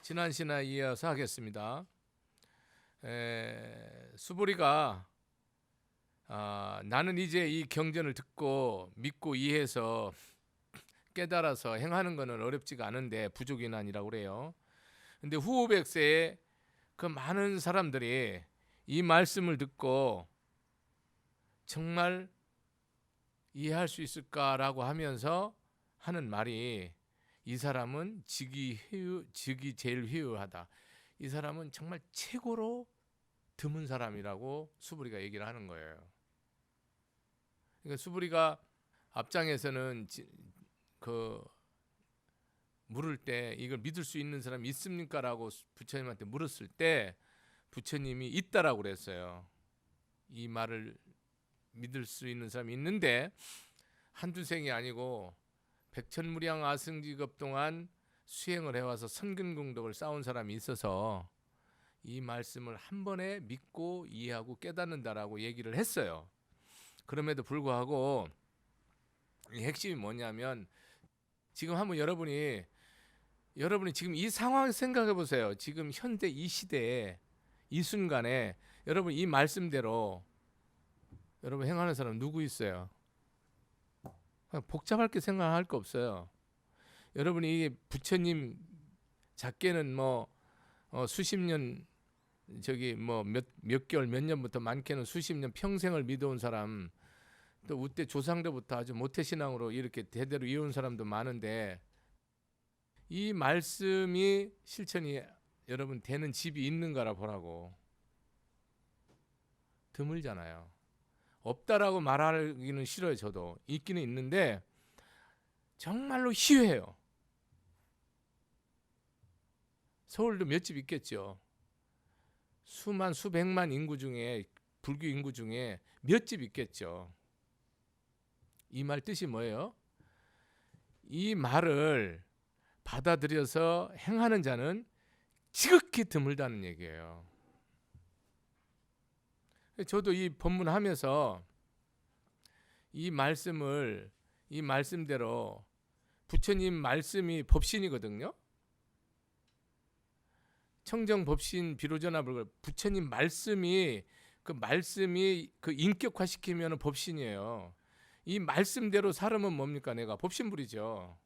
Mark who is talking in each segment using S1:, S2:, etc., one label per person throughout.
S1: 지난 시간에 이어서 하겠습니다. 수보리가 나는 이제 이 경전을 듣고 믿고 이해해서 깨달아서 행하는 것은 어렵지가 않은데 부족이 아니라고 그래요. 근데 후오백세에 그 많은 사람들이 이 말씀을 듣고 정말 이해할 수 있을까라고 하면서 하는 말이, 이 사람은 즉이 제일 희유하다. 이 사람은 정말 최고로 드문 사람이라고 수부리가 얘기를 하는 거예요. 그러니까 수부리가 앞장에서는 물을 때 이걸 믿을 수 있는 사람이 있습니까? 라고 부처님한테 물었을 때 부처님이 있다라고 그랬어요. 이 말을 믿을 수 있는 사람이 있는데 한두 생이 아니고 백천무량 아승직업 동안 수행을 해와서 선근공덕을 쌓은 사람이 있어서 이 말씀을 한 번에 믿고 이해하고 깨닫는다라고 얘기를 했어요. 그럼에도 불구하고 이 핵심이 뭐냐면, 지금 한번 여러분이 지금 이 상황을 생각해 보세요. 지금 현대 이 시대에 이 순간에 여러분 이 말씀대로 여러분 행하는 사람 누구 있어요? 복잡하게 생각할 거 없어요. 여러분이 부처님 작게는 수십 년, 몇 개월 몇 년부터 많게는 수십 년 평생을 믿어온 사람, 또 우때 조상들부터 아주 모태신앙으로 이렇게 대대로 이어온 사람도 많은데, 이 말씀이 실천이 여러분 되는 집이 있는가라 보라고. 드물잖아요. 없다라고 말하기는 싫어요. 저도 있기는 있는데 정말로 희귀해요. 서울도 몇 집 있겠죠. 수백만 인구 중에, 불교 인구 중에 몇 집 있겠죠. 이 말 뜻이 뭐예요? 이 말을 받아들여서 행하는 자는 지극히 드물다는 얘기예요. 저도 이 법문하면서 이 말씀대로, 부처님 말씀이 법신이거든요. 청정 법신 비로전화불가, 부처님 말씀이 그 인격화시키면 법신이에요. 이 말씀대로 살으면 뭡니까? 내가 법신불이죠.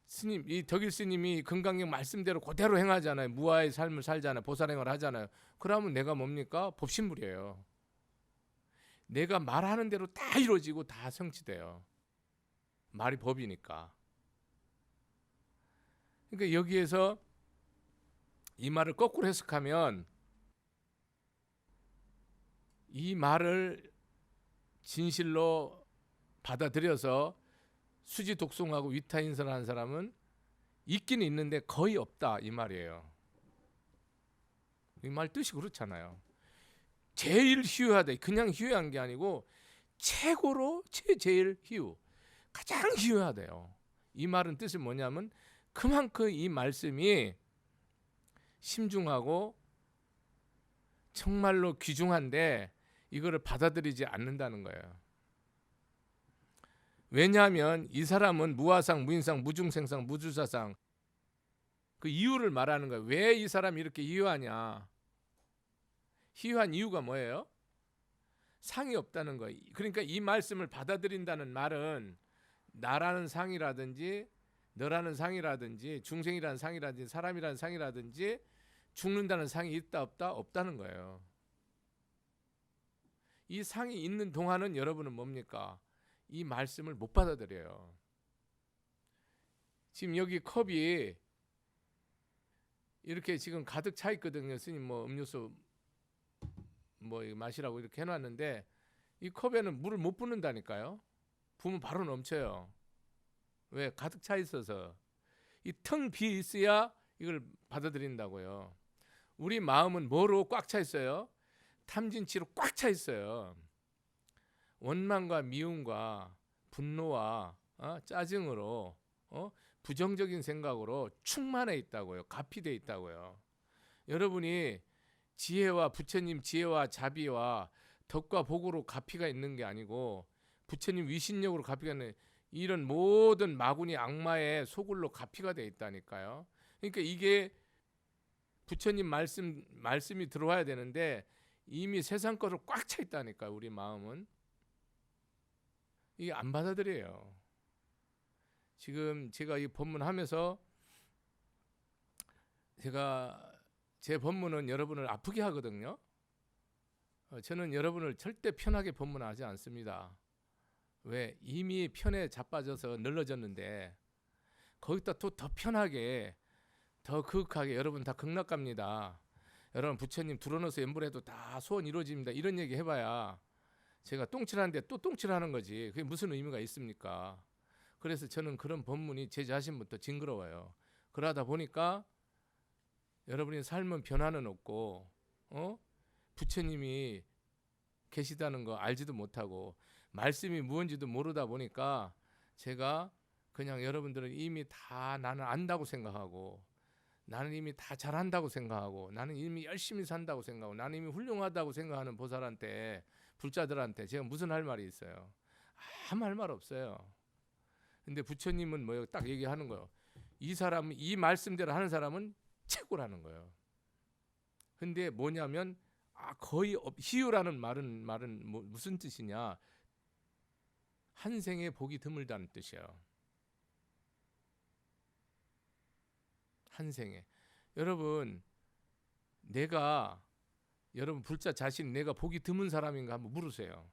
S1: 스님, 이 덕일 스님이 금강경 말씀대로 그대로 행하잖아요. 무아의 삶을 살잖아요. 보살행을 하잖아요. 그러면 내가 뭡니까? 법신불이에요. 내가 말하는 대로 다 이루어지고 다 성취돼요. 말이 법이니까. 그러니까 여기에서 이 말을 거꾸로 해석하면, 이 말을 진실로 받아들여서 수지 독송하고 위타인선하는 사람은 있기는 있는데 거의 없다, 이 말이에요. 이 말 뜻이 그렇잖아요. 제일 희유하다, 그냥 희유한 게 아니고 최고로 제일 희유, 가장 희유하대요. 이 말은 뜻이 뭐냐면 그만큼 이 말씀이 심중하고 정말로 귀중한데 이거를 받아들이지 않는다는 거예요. 왜냐하면 이 사람은 무아상, 무인상, 무중생상, 무주사상, 그 이유를 말하는 거예요. 왜 이 사람이 이렇게 희유하냐? 희유한 이유가 뭐예요? 상이 없다는 거예요. 그러니까 이 말씀을 받아들인다는 말은 나라는 상이라든지 너라는 상이라든지 중생이라는 상이라든지 사람이라는 상이라든지 죽는다는 상이 있다 없다? 없다는 거예요. 이 상이 있는 동안은 여러분은 뭡니까? 이 말씀을 못 받아들여요. 지금 여기 컵이 이렇게 지금 가득 차 있거든요. 스님 음료수 마시라고 이렇게 해놨는데 이 컵에는 물을 못 붓는다니까요. 부으면 바로 넘쳐요. 왜? 가득 차 있어서. 이 텅 비어 있어야 이걸 받아들인다고요. 우리 마음은 뭐로 꽉 차 있어요? 탐진치로 꽉 차 있어요. 원망과 미움과 분노와 짜증으로, 부정적인 생각으로 충만해 있다고요. 가피돼 있다고요. 여러분이 지혜와 부처님 지혜와 자비와 덕과 복으로 가피가 있는 게 아니고 부처님 위신력으로 가피가 있는, 이런 모든 마구니 악마의 소굴로 가피가 돼 있다니까요. 그러니까 이게 부처님 말씀이 들어와야 되는데 이미 세상 것으로 꽉 차 있다니까. 우리 마음은 이게 안 받아들여요. 지금 제가 이 법문하면서 제가 제 법문은 여러분을 아프게 하거든요. 저는 여러분을 절대 편하게 법문하지 않습니다. 왜? 이미 편에 자빠져서 늘러졌는데 거기다 또 더 편하게 더 그윽하게 여러분 다 극락갑니다. 여러분 부처님 들어넣어서 연불해도 다 소원 이루어집니다. 이런 얘기 해봐야 제가 똥칠하는데 또 똥칠하는 거지. 그게 무슨 의미가 있습니까? 그래서 저는 그런 법문이 제 자신부터 징그러워요. 그러다 보니까 여러분의 삶은 변화는 없고 부처님이 계시다는 거 알지도 못하고 말씀이 무언지도 모르다 보니까 제가 그냥 여러분들은 이미 다 나는 안다고 생각하고 나는 이미 다 잘한다고 생각하고 나는 이미 열심히 산다고 생각하고 나는 이미 훌륭하다고 생각하는 보살한테 불자들한테 제가 무슨 할 말이 있어요? 아무 할 말 없어요. 근데 부처님은 뭐예요? 딱 얘기하는 거예요. 이 사람은 이 말씀대로 하는 사람은 최고라는 거예요. 근데 뭐냐면 거의 희유라는 말은 무슨 뜻이냐? 한 생에 복이 드물다는 뜻이에요. 한 생에. 여러분 불자 자신 내가 복이 드문 사람인가 한번 물으세요.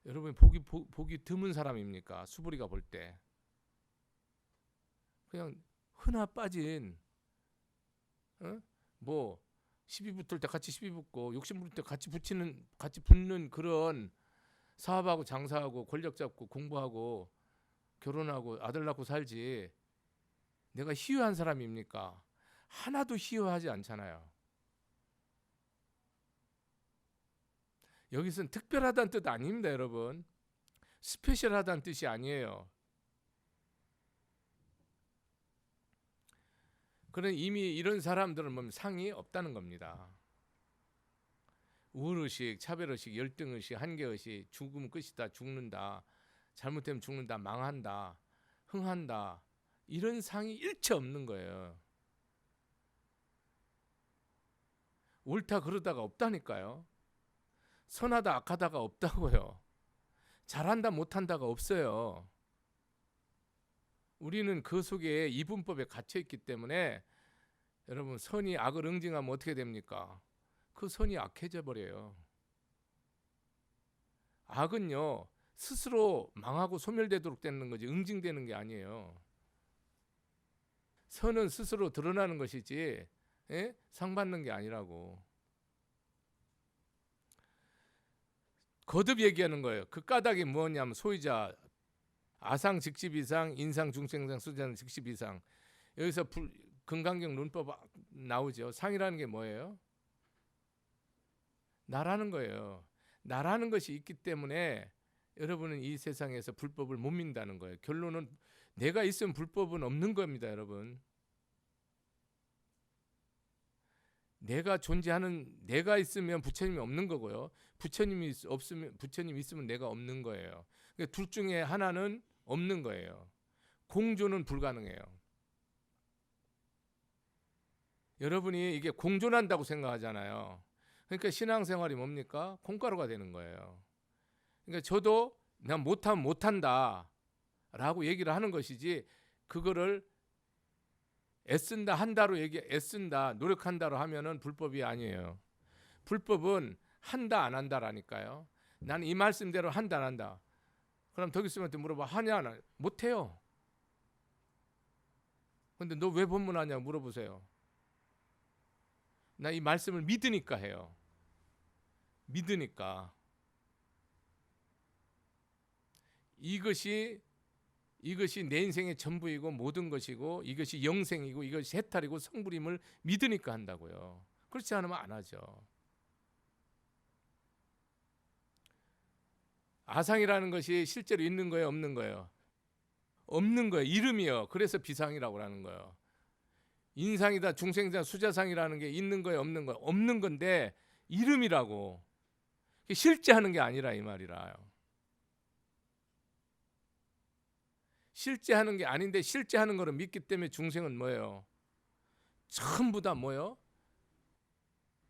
S1: 여러분 복이 드문 사람입니까? 수부리가 볼 때 그냥 흔하 빠진 뭐 시비 붙을 때 같이 시비 붙고 욕심 부릴 때 같이 붙는 그런 사업하고 장사하고 권력 잡고 공부하고 결혼하고 아들 낳고 살지 내가 희유한 사람입니까? 하나도 희유하지 않잖아요. 여기서는 특별하다는 뜻 아닙니다, 여러분. 스페셜하다는 뜻이 아니에요. 그런 이미 이런 사람들은 보면 상이 없다는 겁니다. 우울의식, 차별의식, 열등의식, 한계의식, 죽으면 끝이다, 죽는다, 잘못되면 죽는다, 망한다, 흥한다, 이런 상이 일체 없는 거예요. 옳다 그러다가 없다니까요. 선하다 악하다가 없다고요. 잘한다 못한다가 없어요. 우리는 그 속에 이분법에 갇혀 있기 때문에 여러분 선이 악을 응징하면 어떻게 됩니까? 그 선이 악해져 버려요. 악은요 스스로 망하고 소멸되도록 되는 거지 응징되는 게 아니에요. 선은 스스로 드러나는 것이지 상 받는 게 아니라고. 거듭 얘기하는 거예요. 그 까닭이 뭐냐면 소유자 아상 직시비상 인상 중생상 수자는 직시비상. 여기서 금강경 논법 나오죠. 상이라는 게 뭐예요? 나라는 거예요. 나라는 것이 있기 때문에 여러분은 이 세상에서 불법을 못 믿는다는 거예요. 결론은 내가 있으면 불법은 없는 겁니다, 여러분. 내가 존재하는 내가 있으면 부처님이 없는 거고요. 부처님이 있으면 내가 없는 거예요. 그러니까 둘 중에 하나는 없는 거예요. 공존은 불가능해요. 여러분이 이게 공존한다고 생각하잖아요. 그러니까 신앙생활이 뭡니까? 콩가루가 되는 거예요. 그러니까 저도 난 못하면 못한다 라고 얘기를 하는 것이지 그거를 애쓴다 한다로 애쓴다 노력한다로 하면은 불법이 아니에요. 불법은 한다 안 한다라니까요. 나는 이 말씀대로 한다 안 한다. 그럼 덕이스님한테 물어봐. 하냐 안 하냐? 못해요. 근데 너 왜 법문하냐 물어보세요. 나 이 말씀을 믿으니까 해요. 믿으니까. 이것이 내 인생의 전부이고 모든 것이고 이것이 영생이고 이것이 해탈이고 성불임을 믿으니까 한다고요. 그렇지 않으면 안 하죠. 아상이라는 것이 실제로 있는 거예요, 없는 거예요? 없는 거예요. 이름이요. 그래서 비상이라고 하는 거예요. 인상이다, 중생이다, 수자상이라는 게 있는 거예요, 없는 거예요? 없는 건데 이름이라고. 실제 하는 게 아니라 이 말이라요. 실제 하는 게 아닌데 실제 하는 거를 믿기 때문에 중생은 뭐예요? 전부 다 뭐예요?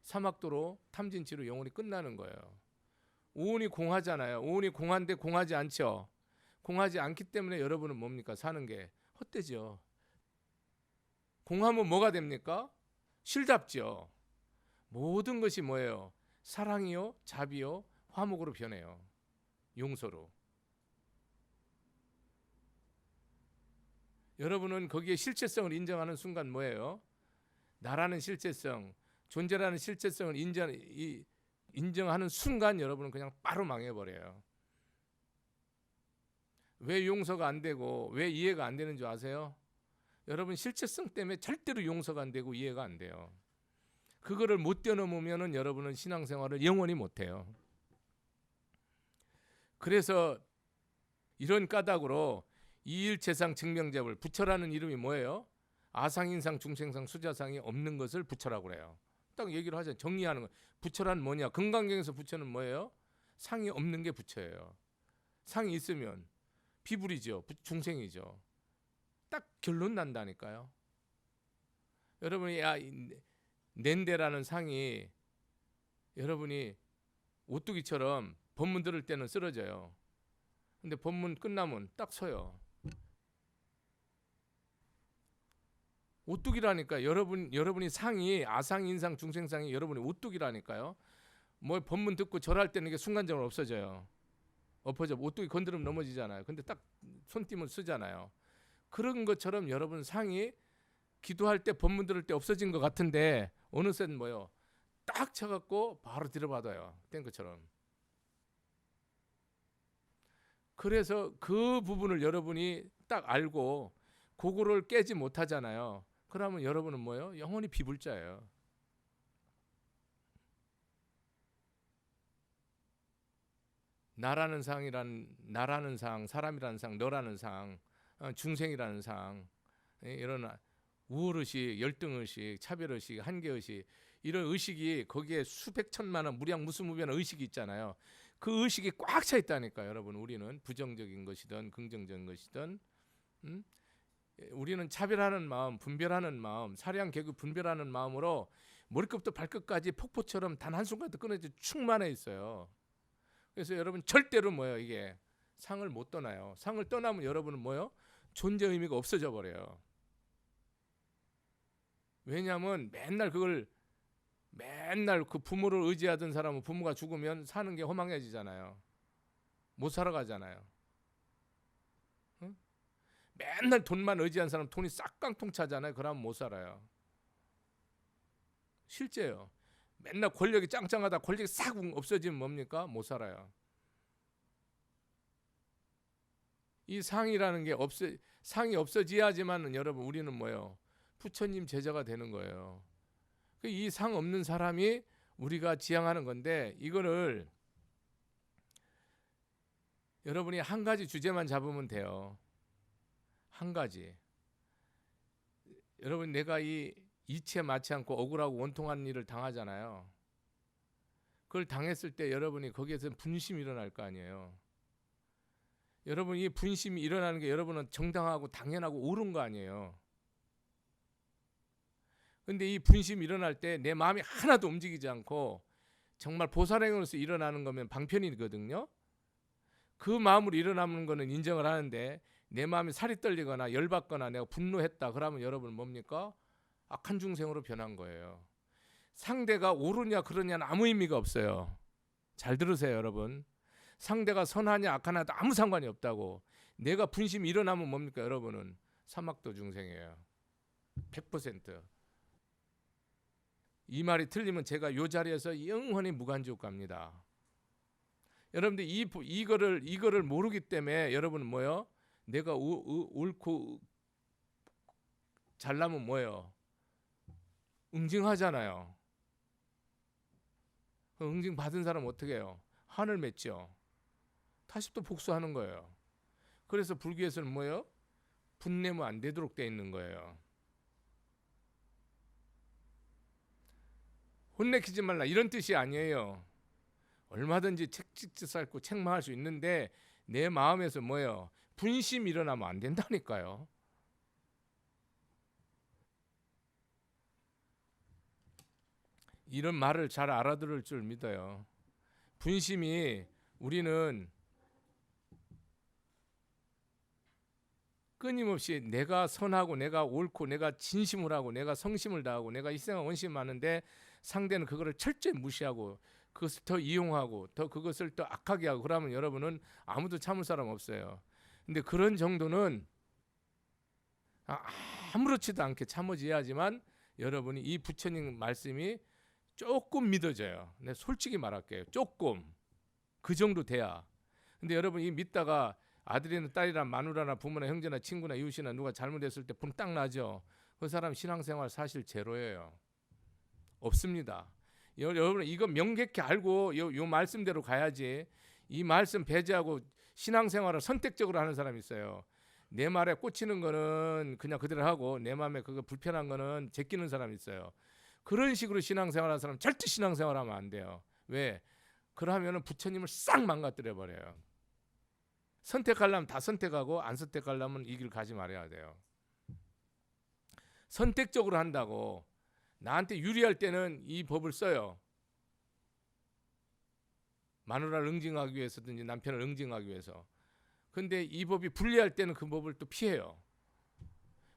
S1: 사막도로 탐진치로 영혼이 끝나는 거예요. 오온이 공하잖아요. 오온이 공한데 공하지 않죠. 공하지 않기 때문에 여러분은 뭡니까? 사는 게 헛되죠. 공하면 뭐가 됩니까? 실잡죠. 모든 것이 뭐예요? 사랑이요, 자비요, 화목으로 변해요. 용서로. 여러분은 거기에 실체성을 인정하는 순간 뭐예요? 나라는 실체성, 존재라는 실체성을 인정하는 순간 여러분은 그냥 바로 망해버려요. 왜 용서가 안 되고 왜 이해가 안 되는 줄 아세요? 여러분 실체성 때문에 절대로 용서가 안 되고 이해가 안 돼요. 그거를 못 뛰어넘으면 여러분은 신앙생활을 영원히 못해요. 그래서 이런 까닭으로 이일체상 증명잡을 부처라는 이름이 뭐예요? 아상인상 중생상 수자상이 없는 것을 부처라고 그래요. 딱 얘기를 하잖아요. 정리하는 거. 부처란 뭐냐? 금강경에서 부처는 뭐예요? 상이 없는 게 부처예요. 상이 있으면 비불이죠. 중생이죠. 딱 결론 난다니까요. 여러분이 낸데라는 상이 여러분이 오뚜기처럼 법문 들을 때는 쓰러져요. 근데 법문 끝나면 딱 서요. 오뚜기라니까. 여러분이 상이 아상, 인상, 중생상이 여러분이 오뚜기라니까요. 뭐 법문 듣고 절할 때는 이게 순간적으로 없어져요. 엎어져. 오뚜기 건드리면 넘어지잖아요. 근데 딱 손띄면 쓰잖아요. 그런 것처럼 여러분 상이 기도할 때 법문 들을 때 없어진 것 같은데 어느새 뭐요? 딱 쳐갖고 바로 들어받아요. 된 것처럼. 그래서 그 부분을 여러분이 딱 알고 그거를 깨지 못하잖아요. 그러면 여러분은 뭐예요? 영원히 비불자예요. 나라는 상, 사람이라는 상, 너라는 상, 중생이라는 상, 이런 우월의식, 열등의식, 차별의식, 한계의식, 이런 의식이 거기에 수백 천만 원 무량 무수무변한 의식이 있잖아요. 그 의식이 꽉 차 있다니까. 여러분, 우리는 부정적인 것이든 긍정적인 것이든 우리는 차별하는 마음, 분별하는 마음, 사량 계급 분별하는 마음으로 머리끝부터 발끝까지 폭포처럼 단 한순간도 끊어져 충만해 있어요. 그래서 여러분 절대로 뭐예요? 이게 상을 못 떠나요. 상을 떠나면 여러분은 뭐예요? 존재 의미가 없어져 버려요. 왜냐하면 맨날 그 부모를 의지하던 사람은 부모가 죽으면 사는 게 허망해지잖아요. 못 살아가잖아요. 응? 맨날 돈만 의지한 사람 돈이 싹 깡통 차잖아요. 그러면 못 살아요. 실제요. 맨날 권력이 짱짱하다 권력이 싹 없어지면 뭡니까? 못 살아요. 이 상이라는 게 상이 없어져야지만 여러분 우리는 뭐예요? 부처님 제자가 되는 거예요. 이 상 없는 사람이 우리가 지향하는 건데 이거를 여러분이 한 가지 주제만 잡으면 돼요. 한 가지. 여러분 내가 이 이치에 맞지 않고 억울하고 원통한 일을 당하잖아요. 그걸 당했을 때 여러분이 거기에서 분심이 일어날 거 아니에요. 여러분 이 분심이 일어나는 게 여러분은 정당하고 당연하고 옳은 거 아니에요. 근데 이 분심이 일어날 때 내 마음이 하나도 움직이지 않고 정말 보살행으로서 일어나는 거면 방편이거든요. 그 마음으로 일어나는 거는 인정을 하는데 내 마음이 살이 떨리거나 열받거나 내가 분노했다 그러면 여러분 뭡니까? 악한 중생으로 변한 거예요. 상대가 옳으냐 그러냐는 아무 의미가 없어요. 잘 들으세요 여러분. 상대가 선하냐 악하냐도 아무 상관이 없다고. 내가 분심이 일어나면 뭡니까 여러분은? 사막도 중생이에요. 100%. 이 말이 틀리면 제가 이 자리에서 영원히 무간지옥 갑니다. 여러분들 이거를 모르기 때문에 여러분은 뭐요? 내가 옳고 잘나면 뭐예요? 응징하잖아요. 응징 받은 사람 어떻게 해요? 한을 맺죠. 다시 또 복수하는 거예요. 그래서 불교에서는 뭐예요? 분내면 안 되도록 돼 있는 거예요. 혼내키지 말라 이런 뜻이 아니에요. 얼마든지 책찍지 쌓고 책망할 수 있는데 내 마음에서 뭐예요? 분심이 일어나면 안 된다니까요. 이런 말을 잘 알아들을 줄 믿어요. 분심이 우리는 끊임없이 내가 선하고 내가 옳고 내가 진심을 하고 내가 성심을 다하고 내가 희생과 원심이 많은데 상대는 그거를 철저히 무시하고 그것을 더 이용하고 더 그것을 더 악하게 하고 그러면 여러분은 아무도 참을 사람 없어요. 근데 그런 정도는 아무렇지도 않게 참아줘야지만 여러분이 이 부처님 말씀이 조금 믿어져요. 내가 솔직히 말할게요. 조금 그 정도 돼야. 근데 여러분 이 믿다가 아들이나 딸이나 마누라나 부모나 형제나 친구나 이웃이나 누가 잘못했을 때 분 딱 나죠. 그 사람 신앙생활 사실 제로예요. 없습니다. 여러분 이거 명백히 알고 요 말씀대로 가야지. 이 말씀 배제하고 신앙생활을 선택적으로 하는 사람이 있어요. 내 말에 꽂히는 거는 그냥 그대로 하고 내 마음에 그거 불편한 거는 제끼는 사람이 있어요. 그런 식으로 신앙생활하는 사람 절대 신앙생활하면 안 돼요. 왜? 그러면은 부처님을 싹 망가뜨려 버려요. 선택하려면 다 선택하고 안 선택하려면 이 길 가지 말아야 돼요. 선택적으로 한다고 나한테 유리할 때는 이 법을 써요. 마누라를 응징하기 위해서든지 남편을 응징하기 위해서. 근데 이 법이 불리할 때는 그 법을 또 피해요.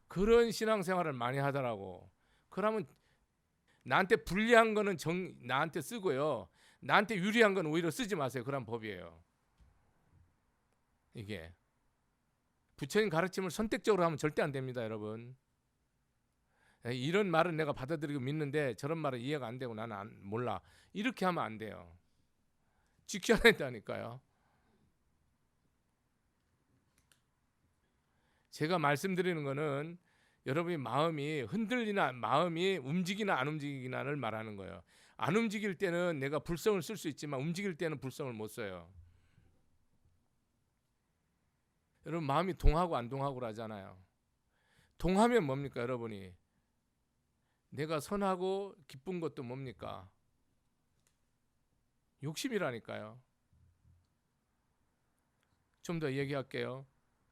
S1: 그런 신앙생활을 많이 하더라고. 그러면 나한테 불리한 거는 나한테 쓰고요. 나한테 유리한 건 오히려 쓰지 마세요. 그런 법이에요. 이게 부처님 가르침을 선택적으로 하면 절대 안 됩니다, 여러분. 이런 말은 내가 받아들이고 믿는데 저런 말은 이해가 안 되고 나는 몰라. 이렇게 하면 안 돼요. 지켜야 된다니까요. 제가 말씀드리는 거는 여러분의 마음이 흔들리나 마음이 움직이나 안 움직이나를 말하는 거예요. 안 움직일 때는 내가 불성을 쓸 수 있지만 움직일 때는 불성을 못 써요. 여러분 마음이 동하고 안 동하고 하잖아요. 동하면 뭡니까 여러분이? 내가 선하고 기쁜 것도 뭡니까? 욕심이라니까요. 좀 더 얘기할게요.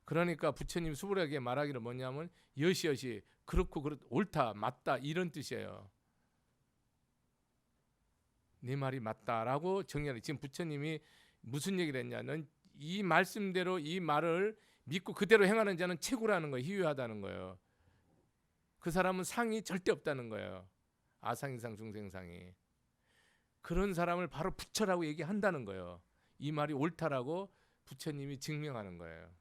S1: 그러니까 부처님 수불에게 말하기를 뭐냐면 여시여시 그렇고 옳다 맞다 이런 뜻이에요. 네 말이 맞다라고 정리하는. 지금 부처님이 무슨 얘기를 했냐는 이 말씀대로 이 말을 믿고 그대로 행하는 자는 최고라는 거예요. 희유하다는 거예요. 그 사람은 상이 절대 없다는 거예요. 아상이상 중생상이. 그런 사람을 바로 부처라고 얘기한다는 거예요. 이 말이 옳다라고 부처님이 증명하는 거예요.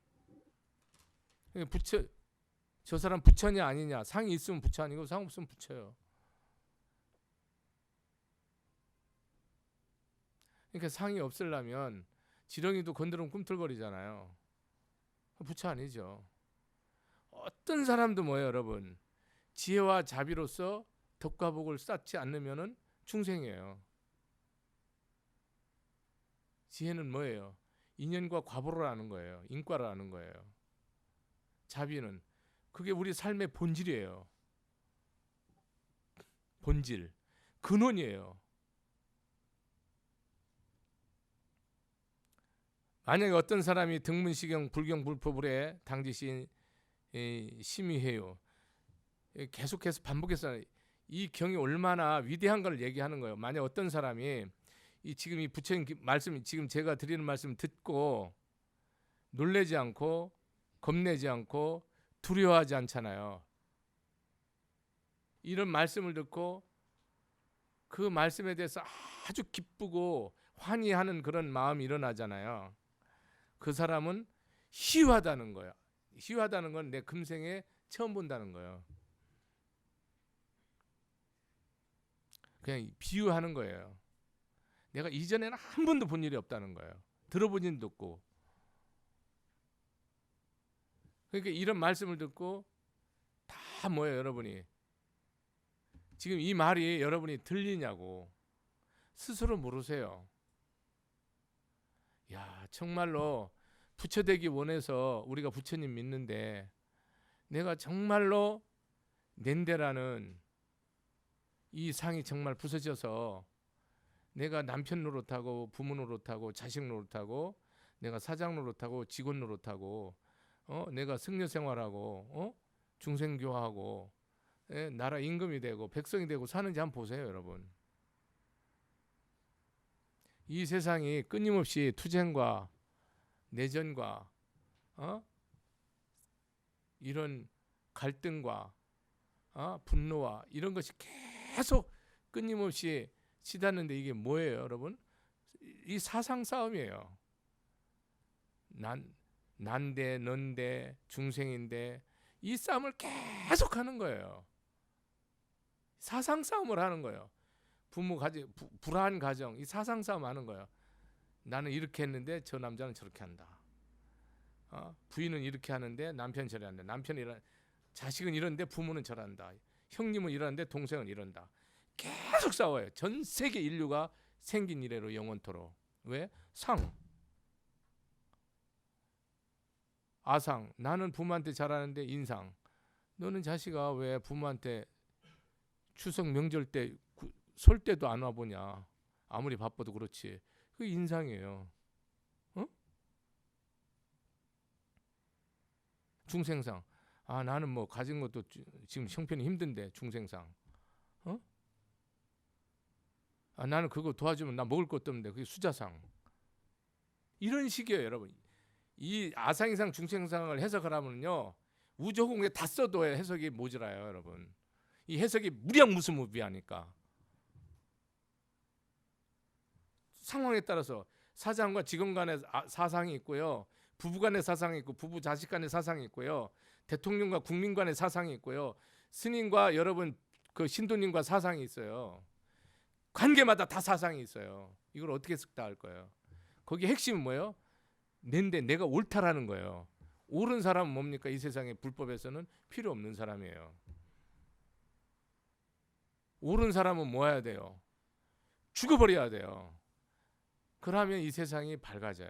S1: 부처, 저 사람 부처냐 아니냐. 상이 있으면 부처 아니고 상 없으면 부처예요. 그러니까 상이 없으려면 지렁이도 건드리면 꿈틀거리잖아요. 부처 아니죠. 어떤 사람도 뭐예요 여러분. 지혜와 자비로서 덕과 복을 쌓지 않으면 중생이에요. 지혜는 뭐예요? 인연과 과보를 아는 거예요. 인과를 아는 거예요. 자비는 그게 우리 삶의 본질이에요. 본질, 근원이에요. 만약에 어떤 사람이 등문시경 불경불법을해 당지신 심의해요. 계속해서 반복해서 이 경이 얼마나 위대한 걸 얘기하는 거예요. 만약 어떤 사람이 지금 이 부처님 말씀, 지금 제가 드리는 말씀 듣고 놀래지 않고 겁내지 않고 두려워하지 않잖아요. 이런 말씀을 듣고 그 말씀에 대해서 아주 기쁘고 환희하는 그런 마음이 일어나잖아요. 그 사람은 희유하다는 거예요. 희유하다는 건 내 금생에 처음 본다는 거예요. 그냥 비유하는 거예요. 내가 이전에는 한 번도 본 일이 없다는 거예요. 들어본 일도 없고. 그러니까 이런 말씀을 듣고 다 뭐예요 여러분이? 지금 이 말이 여러분이 들리냐고 스스로 물으세요. 야 정말로 부처 되기 원해서 우리가 부처님 믿는데 내가 정말로 낸데라는 이 상이 정말 부서져서 내가 남편 노릇하고 부모 노릇하고 자식 노릇하고 내가 사장 노릇하고 직원 노릇하고 내가 승려 생활하고 중생교하고 나라 임금이 되고 백성이 되고 사는지 한번 보세요, 여러분. 이 세상이 끊임없이 투쟁과 내전과 이런 갈등과 분노와 이런 것이 계속 끊임없이 치닫는데 이게 뭐예요, 여러분? 이 사상 싸움이에요. 난데 넌데 중생인데 이 싸움을 계속 하는 거예요. 사상 싸움을 하는 거예요. 부모 불화한 가정, 이 사상 싸움 하는 거예요. 나는 이렇게 했는데 저 남자는 저렇게 한다. 부인은 이렇게 하는데 남편이 저래 한다. 자식은 이런데 부모는 저런다. 형님은 이러는데 동생은 이런다. 계속 싸워요. 전 세계 인류가 생긴 이래로 영원토록. 왜? 아상. 나는 부모한테 잘하는데 인상. 너는 자식아 왜 부모한테 추석 명절 때 설 때도 안 와보냐. 아무리 바빠도 그렇지. 그게 인상이에요. 중생상. 나는 뭐 가진 것도 지금 형편이 힘든데 중생상. 나는 그거 도와주면 나 먹을 것도 없는데 그게 수자상. 이런 식이에요, 여러분. 이 아상이상 중생상을 해석을 하면요 우주공에 다 써도 해석이 모자라요, 여러분. 이 해석이 무량무수무비하니까. 상황에 따라서 사장과 직원 간의 사상이 있고요, 부부 간의 사상이 있고 부부 자식 간의 사상이 있고요, 대통령과 국민 간의 사상이 있고요, 스님과 여러분 그 신도님과 사상이 있어요. 관계마다 다 사상이 있어요. 이걸 어떻게 쓱다 할 거예요? 거기 핵심은 뭐예요? 내가 옳다라는 거예요. 옳은 사람은 뭡니까? 이 세상에 불법에서는 필요 없는 사람이에요. 옳은 사람은 뭐 해야 돼요? 죽어버려야 돼요. 그러면 이 세상이 밝아져요.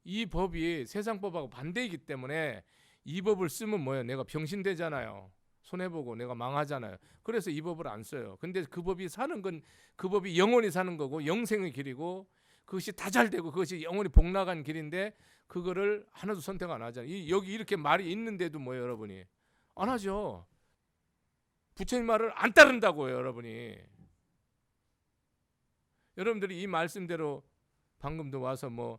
S1: 이 법이 세상법하고 반대이기 때문에 이 법을 쓰면 뭐예요? 내가 병신되잖아요. 손해보고 내가 망하잖아요. 그래서 이 법을 안 써요. 근데 그 법이 사는 건 그 법이 영원히 사는 거고 영생의 길이고 그것이 다 잘 되고 그것이 영원히 복나간 길인데 그거를 하나도 선택 안 하잖아요. 여기 이렇게 말이 있는데도 뭐예요, 여러분이? 안 하죠. 부처님 말을 안 따른다고요, 여러분이. 여러분들이 이 말씀대로 방금도 와서 뭐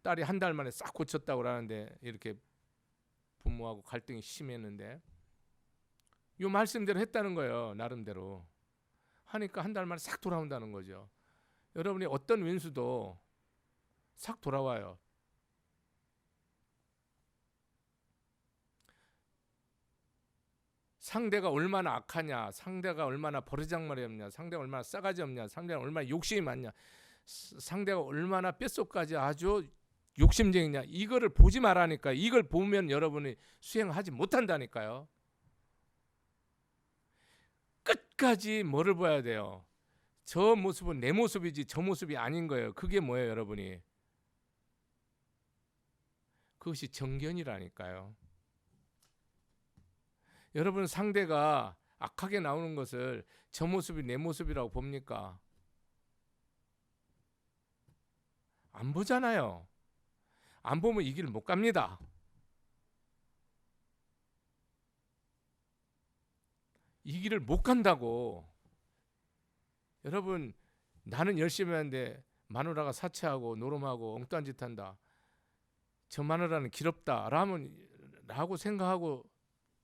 S1: 딸이 한 달 만에 싹 고쳤다고 그러는데 이렇게 부모하고 갈등이 심했는데 이 말씀대로 했다는 거예요. 나름대로 하니까 한 달 만에 싹 돌아온다는 거죠. 여러분이 어떤 왼수도 싹 돌아와요. 상대가 얼마나 악하냐, 상대가 얼마나 버르장머리 없냐, 상대가 얼마나 싸가지 없냐, 상대가 얼마나 욕심이 많냐, 상대가 얼마나 뼛속까지 아주 욕심쟁이냐, 이거를 보지 말라니까. 이걸 보면 여러분이 수행하지 못한다니까요. 끝까지 뭐를 봐야 돼요? 저 모습은 내 모습이지 저 모습이 아닌 거예요. 그게 뭐예요, 여러분이? 그것이 정견이라니까요. 여러분 상대가 악하게 나오는 것을 저 모습이 내 모습이라고 봅니까? 안 보잖아요. 안 보면 이 길을 못 갑니다. 이 길을 못 간다고. 여러분 나는 열심히 하는데 마누라가 사채하고 노름하고 엉뚱한 짓 한다. 저 마누라는 길없다 라고 생각하고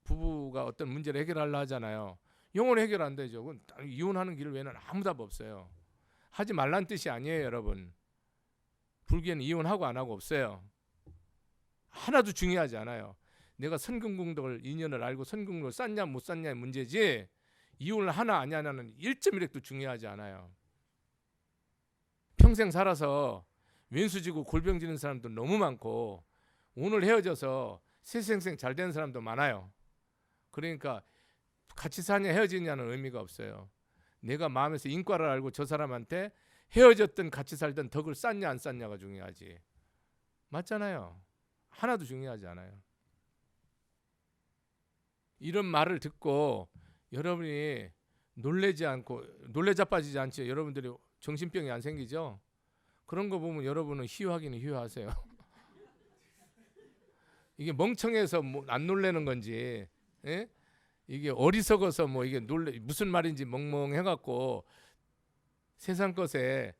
S1: 부부가 어떤 문제를 해결하려 하잖아요. 영원히 해결 안 되죠. 그건 이혼하는 길 외에는 아무 답 없어요. 하지 말란 뜻이 아니에요, 여러분. 불교는 이혼하고 안 하고 없어요. 하나도 중요하지 않아요. 내가 선근공덕을 인연을 알고 선근공덕을 쌓냐 못 쌓냐의 문제지 이혼을 하나 안 하냐는 1.1핵도 중요하지 않아요. 평생 살아서 왼수지고 골병지는 사람도 너무 많고 오늘 헤어져서 세생생 잘 되는 사람도 많아요. 그러니까 같이 사냐 헤어지냐는 의미가 없어요. 내가 마음에서 인과를 알고 저 사람한테 헤어졌든 같이 살든 덕을 쌓냐 안 쌓냐가 중요하지. 맞잖아요. 하나도 중요하지 않아요. 이런 말을 듣고 여러분이 놀래 자빠지지 않죠. 여러분들이 정신병이 안 생기죠. 그런 거 보면 여러분은 희유하기는 희유하세요. 이게 멍청해서 뭐 안 놀래는 건지, 예? 이게 어리석어서 뭐 이게 놀래 무슨 말인지 멍멍해갖고 세상 것에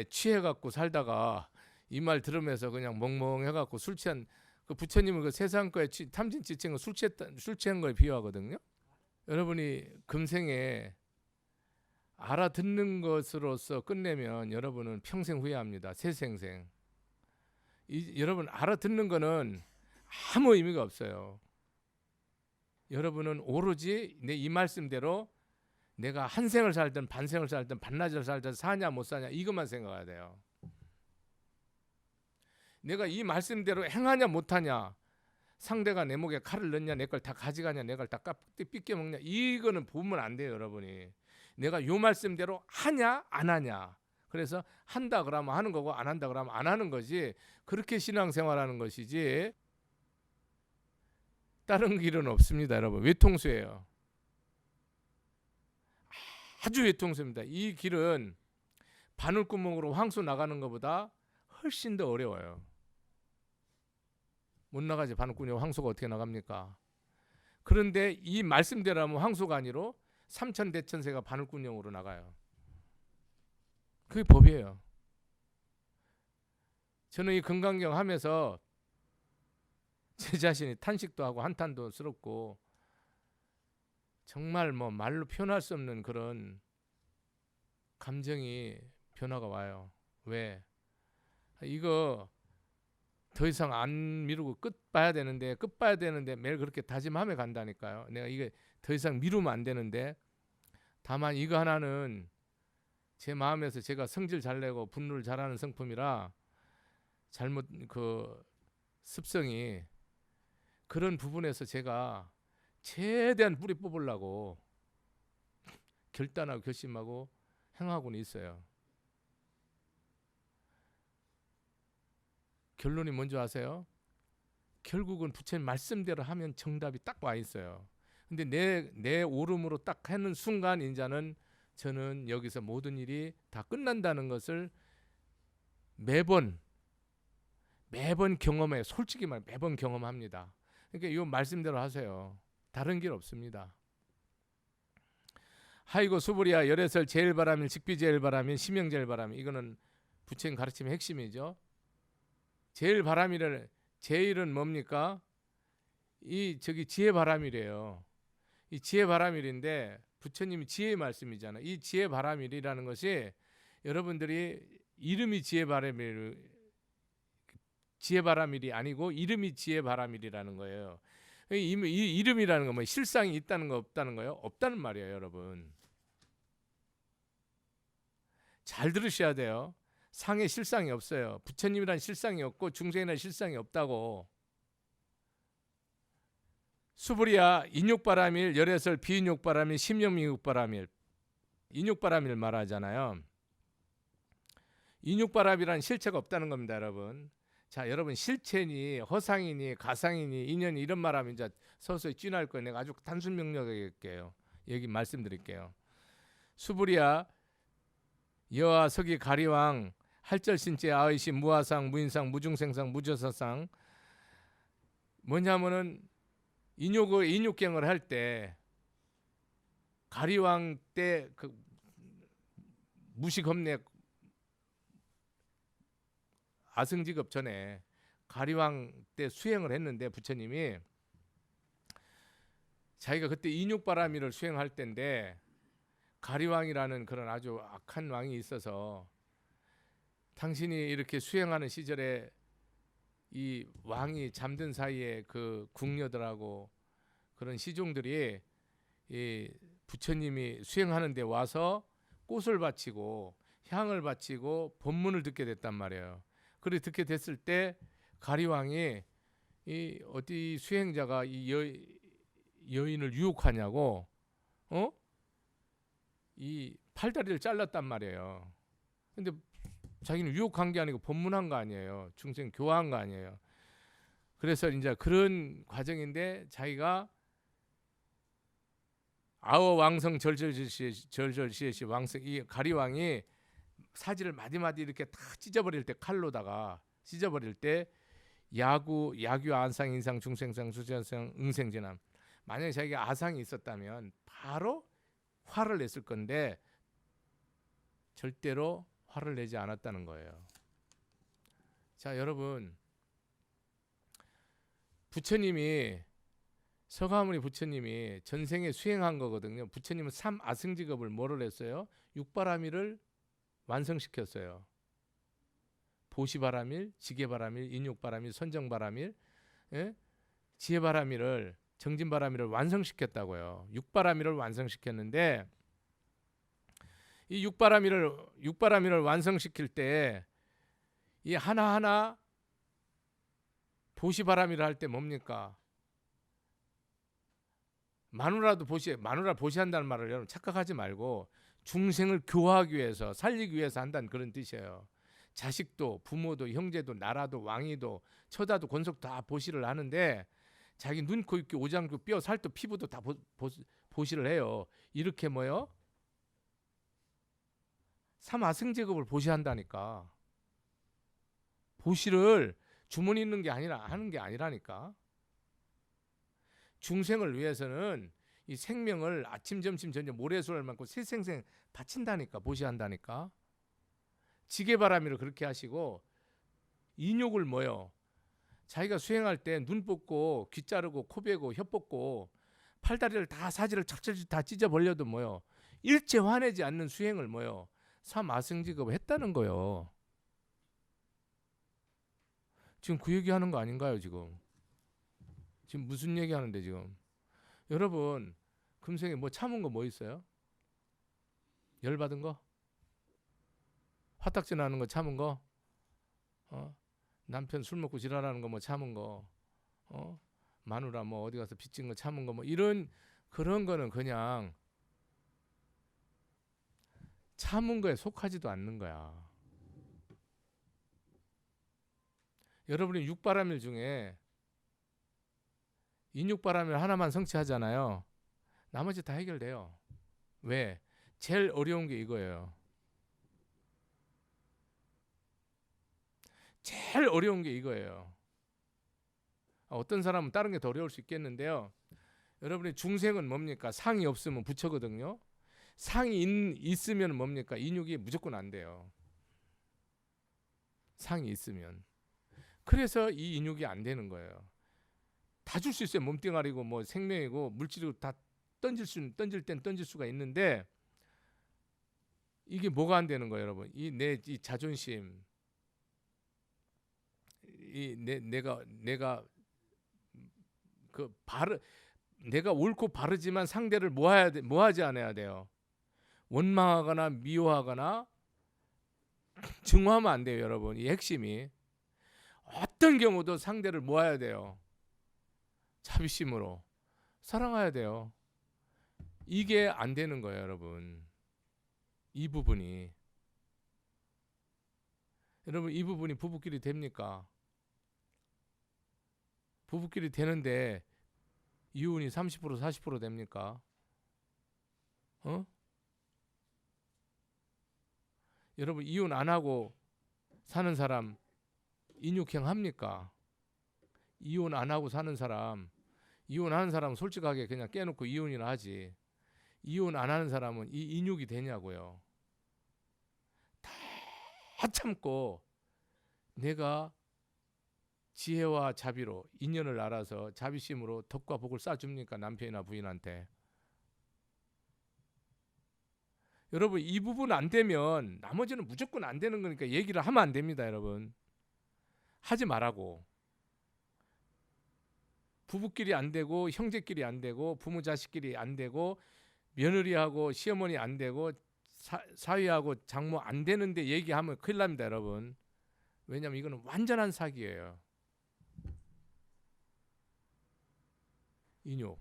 S1: 취해갖고 살다가 이 말 들으면서 그냥 멍멍해갖고 술 취한 그 부처님은 그 세상 거에 탐진치칭은 술 취한 거에 비유하거든요. 여러분이 금생에 알아듣는 것으로서 끝내면 여러분은 평생 후회합니다. 새생생. 여러분 알아듣는 거는 아무 의미가 없어요. 여러분은 오로지 내 이 말씀대로 내가 한 생을 살든 반생을 살든 반나절 살든 사냐 못 사냐 이것만 생각해야 돼요. 내가 이 말씀대로 행하냐 못하냐, 상대가 내 목에 칼을 넣냐, 내 걸 다 가져가냐, 내 걸 다 삐껴 먹냐, 이거는 보면 안 돼요. 여러분이 내가 요 말씀대로 하냐 안 하냐, 그래서 한다 그러면 하는 거고 안 한다 그러면 안 하는 거지, 그렇게 신앙생활하는 것이지 다른 길은 없습니다. 여러분 외통수예요. 아주 외통수입니다. 이 길은 바늘구멍으로 황소 나가는 것보다 훨씬 더 어려워요. 못 나가지. 바늘구멍으로 황소가 어떻게 나갑니까? 그런데 이 말씀대로 하면 황소가 아니로 삼천대천세가 바늘구멍으로 나가요. 그게 법이에요. 저는 이 금강경 하면서 제 자신이 탄식도 하고 한탄도 스럽고 정말 뭐 말로 표현할 수 없는 그런 감정이 변화가 와요. 왜? 이거 더 이상 안 미루고 끝 봐야 되는데 매일 그렇게 다짐하며 간다니까요. 내가 이게 더 이상 미루면 안 되는데, 다만 이거 하나는 제 마음에서 제가 성질 잘 내고 분노를 잘하는 성품이라 잘못 그 습성이 그런 부분에서 제가 최대한 뿌리 뽑으려고 결단하고 결심하고 행하고는 있어요. 결론이 뭔지 아세요? 결국은 부처님 말씀대로 하면 정답이 딱 와 있어요. 근데 내 오름으로 딱 하는 순간 인자는 저는 여기서 모든 일이 다 끝난다는 것을 매번 경험해. 솔직히 말 매번 경험합니다. 그러니까 이 말씀대로 하세요. 다른 길 없습니다. 하이고 수불이야 열애설 제일바람일 직비제일바람일 심영제일바람일, 이거는 부처님 가르침의 핵심이죠. 제일바람일을 제일은 뭡니까? 이 저기 지혜바람이래요. 이 지혜바람일인데 부처님이 지혜의 말씀이잖아요. 이 지혜바람일이라는 것이 여러분들이 이름이 지혜바람일이 아니고 이름이 지혜바람일이라는 거예요. 이 이름이라는 건 뭐 실상이 있다는 거 없다는 거예요? 없다는 말이에요. 여러분 잘 들으셔야 돼요. 상에 실상이 없어요. 부처님이란 실상이 없고 중생이란 실상이 없다고. 수불이야 인욕바람일 열애설 비인욕바람일 심영미육바람일, 인욕바람일 말하잖아요. 인욕바람이란 실체가 없다는 겁니다. 여러분 자, 여러분 실체니 허상이니 가상이니 인연이 이런 말하면 이제 서서히 찐할 거예요. 내가 아주 단순 명료하게 얘기 말씀드릴게요. 수불이야 여와 서기 가리왕 할절신체 아의시 무아상 무인상 무중생상 무저사상, 뭐냐면은 인욕경을 할 때 가리왕 때 그 무식험내 아승직업 전에 가리왕 때 수행을 했는데 부처님이 자기가 그때 인육바라미를 수행할 때인데 가리왕이라는 그런 아주 악한 왕이 있어서 당신이 이렇게 수행하는 시절에 이 왕이 잠든 사이에 그 궁녀들하고 그런 시종들이 이 부처님이 수행하는 데 와서 꽃을 바치고 향을 바치고 법문을 듣게 됐단 말이에요. 그렇게 듣게 됐을 때 가리왕이 이 어디 수행자가 이 여인을 유혹하냐고 이 팔다리를 잘랐단 말이에요. 근데 자기는 유혹한 게 아니고 법문한 거 아니에요. 중생 교화한 거 아니에요. 그래서 이제 그런 과정인데 자기가 아워 왕성 절절시에시 왕성, 이 가리왕이 사지를 마디마디 이렇게 다 찢어버릴 때 칼로다가 찢어버릴 때 야규, 안상, 인상, 중생상, 수전상, 응생진암. 만약에 자기가 아상이 있었다면 바로 화를 냈을 건데 절대로 화를 내지 않았다는 거예요. 자, 여러분, 부처님이 서가모니 부처님이 전생에 수행한 거거든요. 부처님은 3아승직업을 뭐를 했어요? 육바라밀을 완성시켰어요. 보시바라밀, 지게바라밀, 인육바라밀, 선정바라밀, 예? 지혜바라밀을, 정진바라밀을 완성시켰다고요. 육바라밀을 완성시켰는데 이 육바라밀을 완성시킬 때 이 하나하나 보시바라밀을 할 때 뭡니까? 마누라 보시한다는 말을 여러분 착각하지 말고 중생을 교화하기 위해서, 살리기 위해서 한다는 그런 뜻이에요. 자식도, 부모도, 형제도, 나라도, 왕이도, 처자도, 권속도 다 보시를 하는데 자기 눈, 코, 입, 귀, 오장교, 뼈, 살도, 피부도 다 보시를 해요. 이렇게 뭐요? 삼아승제급을 보시한다니까. 보시를 주머니 있는 게 아니라 하는 게 아니라니까. 중생을 위해서는 이 생명을 아침, 점심, 저녁, 모래수를 많고 세생생 바친다니까. 보시한다니까. 지게바라밀을 그렇게 하시고 인욕을 뭐요? 자기가 수행할 때 눈 뽑고 귀 자르고 코 베고 혀 뽑고 팔다리를 다 사지를 착착 다 찢어 벌려도 뭐요? 일체 화내지 않는 수행을 뭐요? 삼아승직업 했다는 거요. 지금 그 얘기하는 거 아닌가요? 지금 무슨 얘기하는데 지금? 여러분 금생에 뭐 참은 거 뭐 있어요? 열 받은 거? 화딱지 나는 거 참은 거? 남편 술 먹고 지랄하는 거 뭐 참은 거? 마누라 뭐 어디 가서 빚진 거 참은 거 뭐 이런 그런 거는 그냥 참은 거에 속하지도 않는 거야. 여러분이 육바라밀 중에 인육바라밀 하나만 성취하잖아요. 나머지 다 해결돼요. 왜? 제일 어려운 게 이거예요. 제일 어려운 게 이거예요. 어떤 사람은 다른 게 더 어려울 수 있겠는데요. 여러분의 중생은 뭡니까? 상이 없으면 부처거든요. 상이 있으면 뭡니까? 인육이 무조건 안 돼요. 상이 있으면. 그래서 이 인육이 안 되는 거예요. 다 줄 수 있어요. 몸뚱아리고 뭐 생명이고 물질이고 다 던질 땐 던질 수가 있는데 이게 뭐가 안 되는 거예요, 여러분? 이 자존심, 내가 내가 옳고 바르지만 상대를 뭐하지 않아야 돼요. 원망하거나 미워하거나 증오하면 안 돼요, 여러분. 이 핵심이 어떤 경우도 상대를 모아야 돼요. 자비심으로 사랑해야 돼요. 이게 안 되는 거예요, 여러분. 이 부분이 여러분 이 부분이 부부끼리 됩니까? 부부끼리 되는데 이혼이 30% 40% 됩니까? 여러분 이혼 안 하고 사는 사람 인육행 합니까? 이혼 안 하고 사는 사람, 이혼하는 사람은 솔직하게 그냥 깨놓고 이혼이나 하지. 이혼 안 하는 사람은 이 인육이 되냐고요. 다 참고 내가 지혜와 자비로 인연을 알아서 자비심으로 덕과 복을 쌓아줍니까? 남편이나 부인한테. 여러분 이 부분 안 되면 나머지는 무조건 안 되는 거니까 얘기를 하면 안 됩니다. 여러분 하지 말라고. 부부끼리 안 되고 형제끼리 안 되고 부모 자식끼리 안 되고 며느리하고 시어머니 안 되고 사위하고 장모 안 되는데 얘기하면 큰일 납니다. 여러분. 왜냐하면 이거는 완전한 사기예요. 인욕.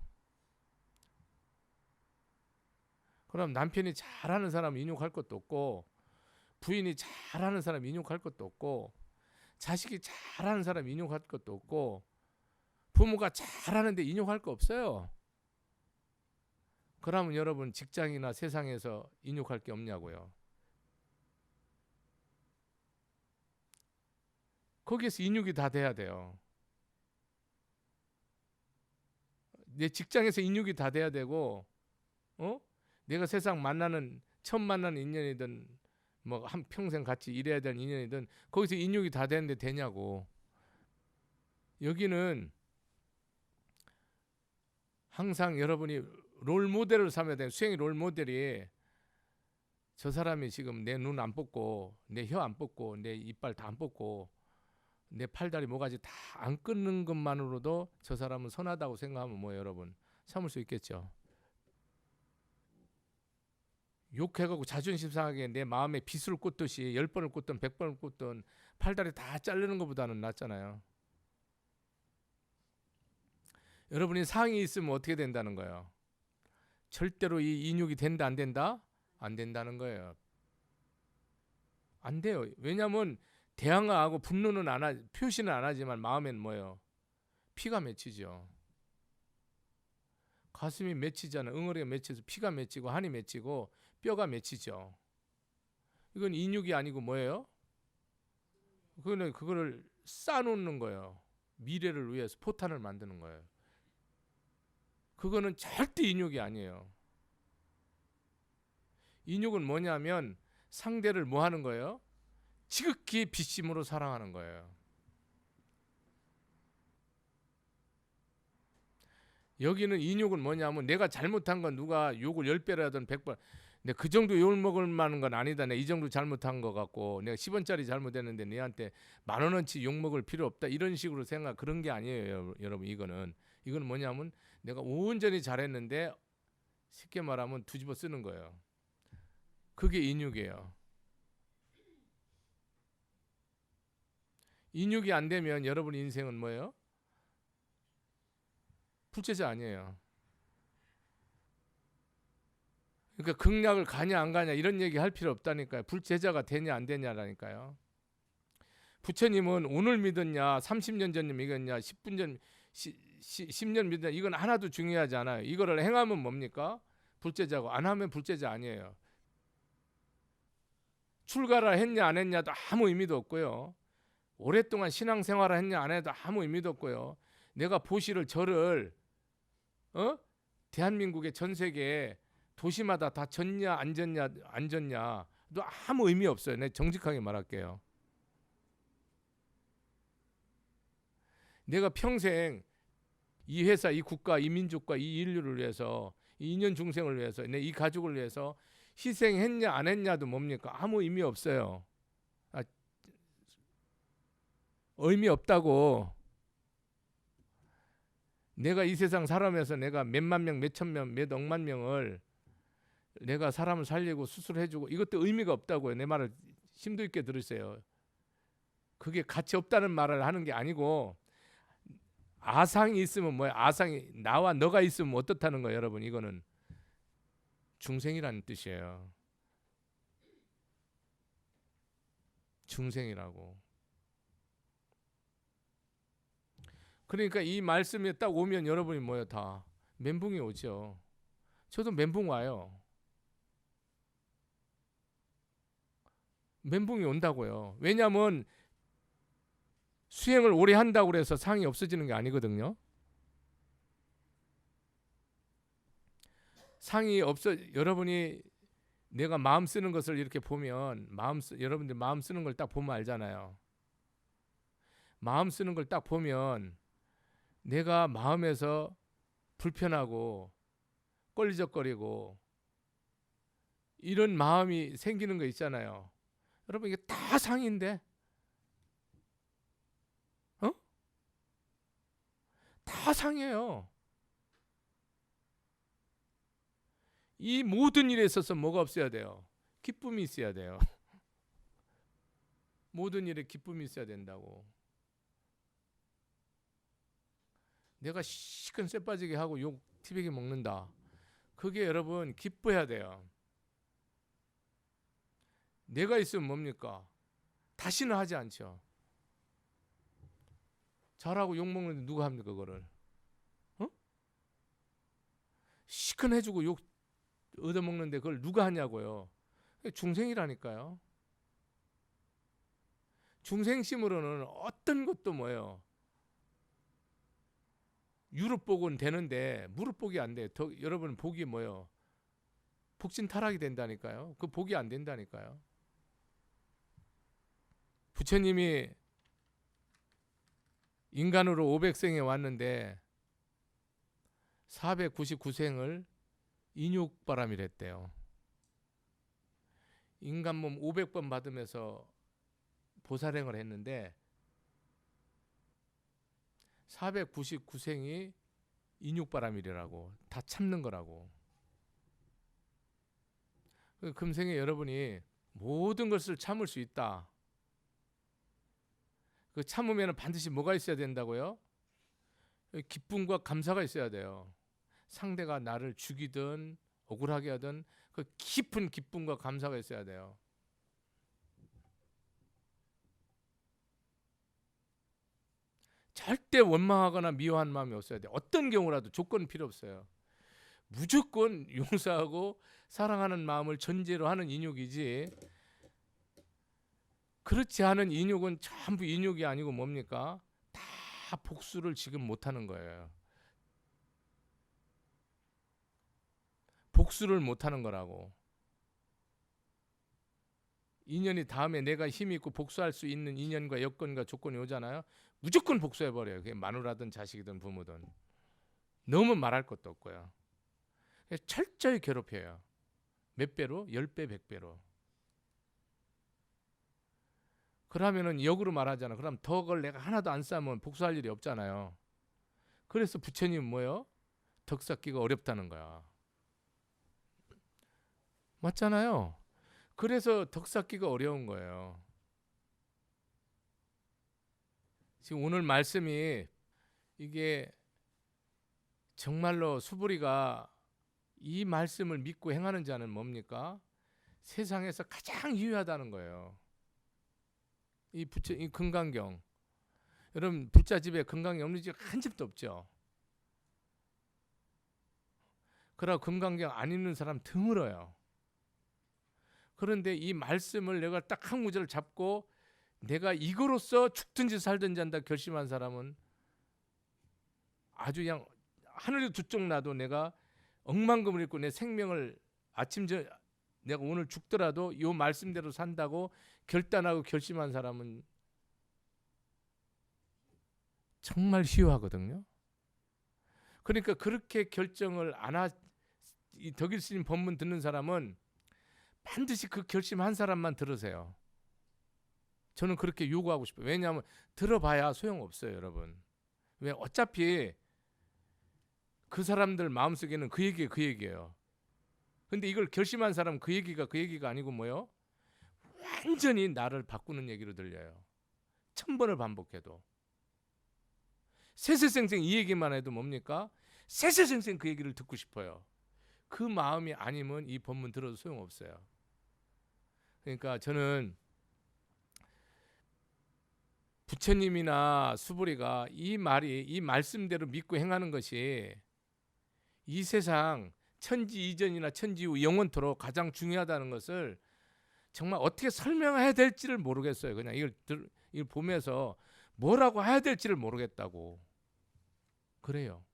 S1: 그럼 남편이 잘하는 사람 인욕할 것도 없고 부인이 잘하는 사람 인욕할 것도 없고 자식이 잘하는 사람 인욕할 것도 없고 부모가 잘하는데 인욕할 거 없어요. 그러면 여러분 직장이나 세상에서 인욕할 게 없냐고요. 거기에서 인욕이 다 돼야 돼요. 내 직장에서 인육이 다 돼야 되고, 내가 세상 만나는 처음 만나는 인연이든 뭐 한 평생 같이 일해야 되는 인연이든 거기서 인육이 다 되는데 되냐고. 여기는 항상 여러분이 롤 모델을 삼아야 돼요. 수행의 롤 모델이 저 사람이 지금 내 눈 안 뽑고 내 혀 안 뽑고 내 이빨 다 안 뽑고 내 팔다리 모가지 다 안 끊는 것만으로도 저 사람은 선하다고 생각하면 뭐 여러분 참을 수 있겠죠. 욕해가고 자존심 상하게 내 마음에 빗을 꽂듯이 10번을 꽂든 100번을 꽂든 팔다리 다 자르는 것보다는 낫잖아요. 여러분이 상이 있으면 어떻게 된다는 거예요? 절대로 이 인육이 된다 안 된다? 안 된다는 거예요. 안 돼요. 왜냐하면 대항하고 분노는 표시는 안 하지만 마음엔 뭐예요? 피가 맺히죠. 가슴이 맺히잖아요. 응어리가 맺혀서 피가 맺히고 한이 맺히고 뼈가 맺히죠. 이건 인육이 아니고 뭐예요? 그거를 쌓아놓는 거예요. 미래를 위해서 포탄을 만드는 거예요. 그거는 절대 인육이 아니에요. 인육은 뭐냐면 상대를 뭐 하는 거예요? 지극히 비심으로 사랑하는 거예요. 여기는 인육은 뭐냐면 내가 잘못한 건 누가 욕을 10배를 하든 100번 내가 그 정도 욕을 먹을 만한 건 아니다. 내가 이 정도 잘못한 것 같고 내가 10원짜리 잘못했는데 내한테 10,000원어치 욕 먹을 필요 없다. 이런 식으로 생각 그런 게 아니에요. 여러분 이거는 뭐냐면 내가 온전히 잘했는데 쉽게 말하면 뒤집어 쓰는 거예요. 그게 인육이에요. 인육이 안 되면 여러분 인생은 뭐예요? 불제자 아니에요. 그러니까 극락을 가냐 안 가냐 이런 얘기 할 필요 없다니까요. 불제자가 되냐 안 되냐라니까요. 부처님은 오늘 믿었냐 30년 전 믿었냐 10분 전 10년 믿었냐 이건 하나도 중요하지 않아요. 이거를 행하면 뭡니까? 불제자고 안 하면 불제자 아니에요. 출가를 했냐 안 했냐도 아무 의미도 없고요. 오랫동안 신앙생활을 했냐 안 해도 아무 의미도 없고요. 내가 보시를 절을 대한민국의 전 세계에 도시마다 다 졌냐 안 졌냐 또 아무 의미 없어요. 내가 정직하게 말할게요. 내가 평생 이 회사, 이 국가, 이 민족과 이 인류를 위해서 이 인연 중생을 위해서 내 이 가족을 위해서 희생했냐 안 했냐도 뭡니까? 아무 의미 없어요. 의미 없다고. 내가 이 세상 살아면서 내가 몇만 명, 몇천 명, 몇 억만 명을 내가 사람을 살리고 수술해주고 이것도 의미가 없다고요. 내 말을 심도 있게 들으세요. 그게 가치 없다는 말을 하는 게 아니고 아상이 있으면 뭐야? 아상이 나와 너가 있으면 어떻다는 거예요, 여러분? 이거는 중생이라는 뜻이에요. 중생이라고. 그러니까 이 말씀에 딱 오면 여러분이 뭐예요? 다 멘붕이 오죠. 저도 멘붕 와요. 멘붕이 온다고요. 왜냐하면 수행을 오래 한다고 그래서 상이 없어지는 게 아니거든요. 상이 여러분이 내가 마음 쓰는 것을 이렇게 보면 여러분들 마음 쓰는 걸 딱 보면 알잖아요. 마음 쓰는 걸 딱 보면 내가 마음에서 불편하고 껄리적거리고 이런 마음이 생기는 거 있잖아요. 여러분 이게 다 상인데 다 상이에요. 이 모든 일에 있어서 뭐가 없어야 돼요? 기쁨이 있어야 돼요. 모든 일에 기쁨이 있어야 된다고. 내가 시큰 쇠 빠지게 하고 욕 티베게 먹는다. 그게 여러분 기뻐해야 돼요. 내가 있으면 뭡니까? 다시는 하지 않죠. 잘하고 욕 먹는데 누가 합니까 그거를? 시큰해주고 욕 얻어먹는데 그걸 누가 하냐고요. 중생이라니까요. 중생심으로는 어떤 것도 뭐예요? 유럽 복은 되는데 무릎 복이 안 돼. 여러분 복이 뭐요? 복신 타락이 된다니까요. 그 복이 안 된다니까요. 부처님이 인간으로 500생에 왔는데 499생을 인육바람이랬대요. 인간 몸 500번 받으면서 보살행을 했는데 499생이 인육바람이라고, 다 참는 거라고. 금생에 여러분이 모든 것을 참을 수 있다. 그 참으면 반드시 뭐가 있어야 된다고요? 기쁨과 감사가 있어야 돼요. 상대가 나를 죽이든 억울하게 하든 그 깊은 기쁨과 감사가 있어야 돼요. 절대 원망하거나 미워한 마음이 없어야 돼요. 어떤 경우라도 조건은 필요 없어요. 무조건 용서하고 사랑하는 마음을 전제로 하는 인욕이지, 그렇지 않은 인욕은 전부 인욕이 아니고 뭡니까? 다 복수를 지금 못하는 거예요. 복수를 못하는 거라고. 인연이 다음에 내가 힘이 있고 복수할 수 있는 인연과 여건과 조건이 오잖아요. 무조건 복수해버려요. 그게 마누라든 자식이든 부모든. 너무 말할 것도 없고요. 철저히 괴롭혀요. 몇 배로? 10배, 100배로. 그러면은 역으로 말하잖아. 그럼 덕을 내가 하나도 안 쌓으면 복수할 일이 없잖아요. 그래서 부처님은 뭐예요? 덕 쌓기가 어렵다는 거야. 맞잖아요. 그래서 덕 쌓기가 어려운 거예요. 지금 오늘 말씀이 이게 정말로 수부리가 이 말씀을 믿고 행하는 자는 뭡니까? 세상에서 가장 유효하다는 거예요. 이 금강경. 여러분 불자 집에 금강경 없는 집 한 집도 없죠. 그러나 금강경 안 읽는 사람 드물어요. 그런데 이 말씀을 내가 딱 한 구절을 잡고 내가 이거로써 죽든지 살든지 한다 결심한 사람은 아주 그냥 하늘에 두 쪽 나도 내가 억만금을 잃고 내 생명을 내가 오늘 죽더라도 이 말씀대로 산다고 결단하고 결심한 사람은 정말 희유하거든요. 그러니까 그렇게 결정을 이 덕일스님 법문 듣는 사람은 반드시 그 결심한 사람만 들으세요. 저는 그렇게 요구하고 싶어요. 왜냐하면 들어봐야 소용없어요, 여러분. 왜? 어차피 그 사람들 마음속에는 그 얘기예요. 근데 이걸 결심한 사람은 그 얘기가 아니고 뭐요? 완전히 나를 바꾸는 얘기로 들려요. 1000번을 반복해도. 세세생생 이 얘기만 해도 뭡니까? 세세생생 그 얘기를 듣고 싶어요. 그 마음이 아니면 이 법문 들어도 소용없어요. 그러니까 저는 부처님이나 수부리가 이 말씀대로 믿고 행하는 것이 이 세상 천지 이전이나 천지 후 영원토록 가장 중요하다는 것을 정말 어떻게 설명해야 될지를 모르겠어요. 그냥 이걸 보면서 뭐라고 해야 될지를 모르겠다고. 그래요.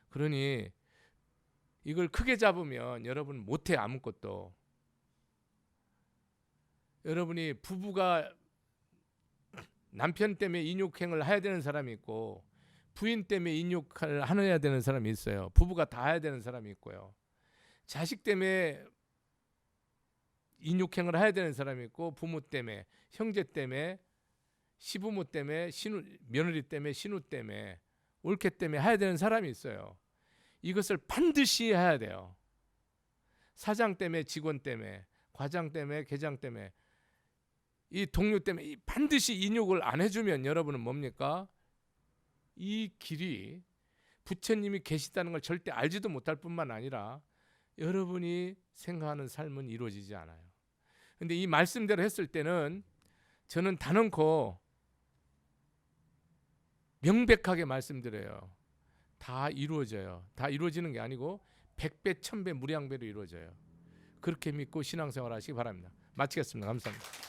S1: 그러니 이걸 크게 잡으면 여러분 못해 아무것도. 여러분이 부부가 남편 때문에 인욕행을 해야 되는 사람이 있고 부인 때문에 인욕을 해야 되는 사람이 있어요. 부부가 다 해야 되는 사람이 있고요. 자식 때문에 인욕행을 해야 되는 사람이 있고 부모 때문에, 형제 때문에, 시부모 때문에, 며느리 때문에, 신우 때문에, 올케 때문에 해야 되는 사람이 있어요. 이것을 반드시 해야 돼요. 사장 때문에, 직원 때문에, 과장 때문에, 계장 때문에, 이 동료 때문에 반드시 인욕을 안 해주면 여러분은 뭡니까? 이 길이 부처님이 계시다는 걸 절대 알지도 못할 뿐만 아니라 여러분이 생각하는 삶은 이루어지지 않아요. 근데 이 말씀대로 했을 때는 저는 단언코 명백하게 말씀드려요. 다 이루어져요. 다 이루어지는 게 아니고 100배, 1000배, 무량배로 이루어져요. 그렇게 믿고 신앙생활 하시기 바랍니다. 마치겠습니다. 감사합니다.